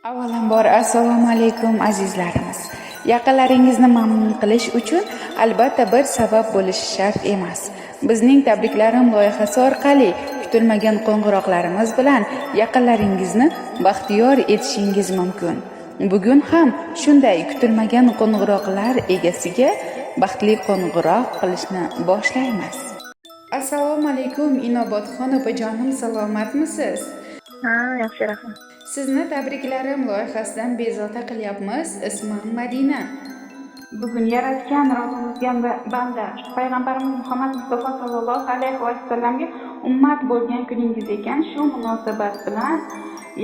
Avvalambor assalomu alaykum azizlarimiz. Yaqinlaringizni mamnun qilish uchun albatta bir sabab bo'lishi shart emas. Bizning tabriklarim loyihasi orqali kutilmagan qo'ng'iroqlarimiz bilan yaqinlaringizni baxtiyor etishingiz mumkin. Bugun ham shunday kutilmagan qo'ng'iroqlar egasiga baxtli qo'ng'iroq qilishni boshlaymiz. Assalomu alaykum Inobatxon opajonim, salomatmisiz? Ha, yaxshi, rahmat. Sizni tabriklarim loyihasidan bezovta qilyapmiz. Ismim Madina. Bugun yaratgan Robbimizga banda payg'ambarimiz Muhammad Mustafa sallallohu alayhi va sallamga ummat bo'lgan kuningiz ekan. Shu munosabat bilan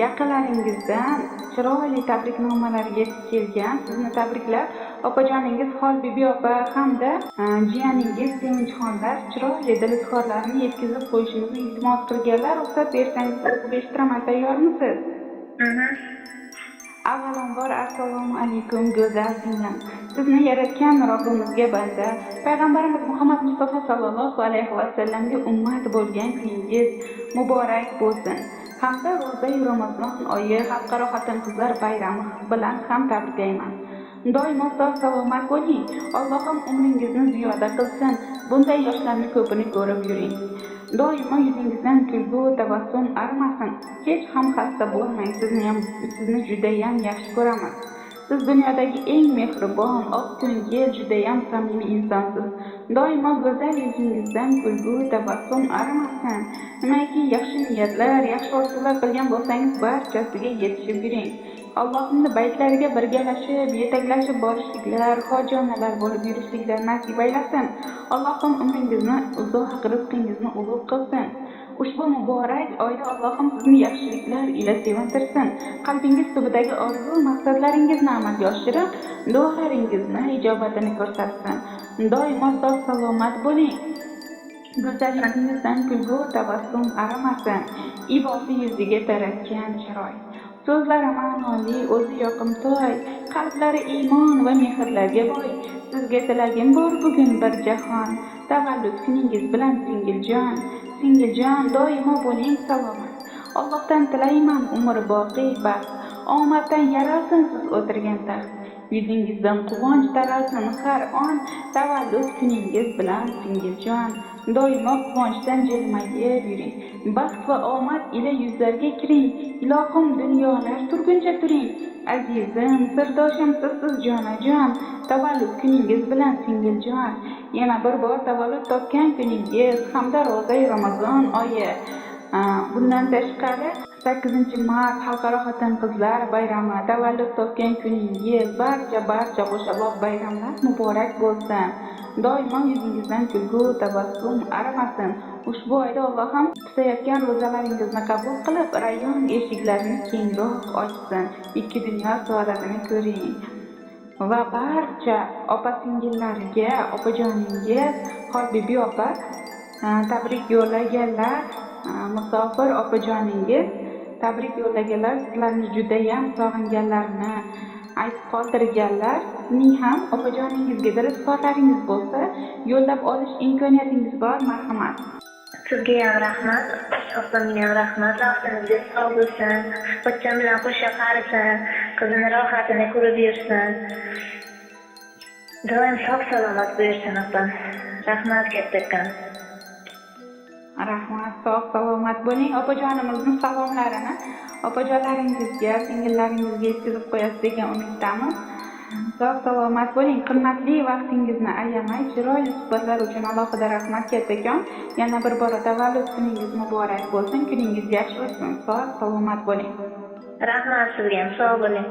yaqinlaringizdan chiroyli tabriknomalar yetib kelgan. Sizni tabriklab opajoningiz Xolbibi opa hamda jiyaningiz Sevinchxonlar chiroyli dilizkorlarni yetkazib qo'yishimizni iltimos qilganlar. Ruxsat bersangiz o'qib eshitiraman. Tayyormisiz? Avvalambor assalomu alaykum go'zal singlim. Sizni yaratgan Robbimizga banda payg'ambarimiz Muhammad Mustafa sallallohu alayhi va sallamga ummat bo'lgan kuningiz muborak bo'lsin. Hamda ro'za Ramazon oyi xalqaro xotin-qizlar bayrami bilan ham tabriklayman. Doimo sog' salomat bo'ling. Allohim umringizni ziyoda qilsin. Bunday yoshlarni ko'pini ko'rib yuring. Doimo yuzingizdan kulgu, tabassum arimasin. Hech ham xasta bo'lmang. Sizni juda ham yaxshi ko'ramiz. Siz dunyodagi eng mehribon, oqko'ngil, juda ham samimiy insonsiz. Doimo go'zal yuzingizdan kulgu, tabassum arimasin. Nimaiki yaxshi niyatlar, yaxshi orzular qilgan bo'lsangiz, barchasiga yetishib yuring. Allohning baytlariga birgalashib, yetaklashib borishliklar, hojonalar bo'lib yurishliklar nasib aylasin. Allohim umringizni uzoq, rizqingizni ulug' qilsin. Ushbu muborak oyda Allohim sizni yaxshiliklar ila sevintirsin. Qalbingiz tubidagi orzu, maqsadlaringizni amalga oshirib, duolaringizni ijobatini ko'rsatsin. Doimo sog' salomat bo'ling. Go'zal yuzingizdan kulgu, tabassum arimasin. Ibosi yuziga taratgan chiroy. So'zlari ma'noli, o'zi yoqimtoy, qalblari iymon va mehrlarga boy. Sizga tilagim bor bugun bir jahon. Tavallud kuningiz bilan singiljon, doimo bo'ling salomat. Allohdan tilayman umr boqiy baxt. Omaddan yaralsin siz o'tirgan taxt. Yuzingizdan quvonch taralsin har on. Tavallud kuningiz bilan singiljon, doimo quvonchdan jilmayib yuring. Baxt va omad ila yuzlarga kiring. Ilohim dunyolar turguncha turing. Azizim, sirdoshim siz jonajon. Tavallud kuningiz bilan singiljon. Yana bir bor tavallud topgan kuningiz hamda ro'za Ramazon oyi. Bundan tashqari 8-mart xalqaro xotin-qizlar bayrami, tavallud topgan kuningiz, barcha qo'shaloq bayramlar muborak bo'lsin. Doimo yuzingizdan kulgu, tabassum arimasin. Ushbu oyda Allohim tutayotgan ro'zalaringizni qabul qilib, rayyon eshiklarini kengroq ochsin. Ikki dunyo saodatini ko'ring. Va barcha opa-singillariga, opajoningiz Xolbibi opa tabrik yo'llaganlar, musofir opajoningiz tabrik yo'llaganlar, sizlarni juda ham sog'inganlarini aytib qoldirganlar. Sizning ham opajoningizga dilizkorlaringiz bo'lsa, yo'llab olish imkoniyatingiz bor. Marhamat. Sizga ham rahmat, opamga ham rahmat. Vaqtingiz sog' bo'lsin, pochcham bilan qo'sha qarisin, qizini rohatini ko'rib yursin. Doim sog' salomat bo'lsin opam. Rahmat kattakon. Rahmat, sog' salomat bo'ling. Opajonimizning salomlarini opajonlaringizga, singillaringizga yetkazib qo'yasiz degan umiddamiz. Sog' salomat bo'ling. Qimmatli vaqtingizni ayamay, chiroyli suhbatlar uchun alohida rahmat kattakon. Yana bir bora tavallud kuningiz muborak bo'lsin. Kuningiz yaxshi o'tsin. Sog' salomat bo'ling. Rahmat sizga ham, sog' bo'ling.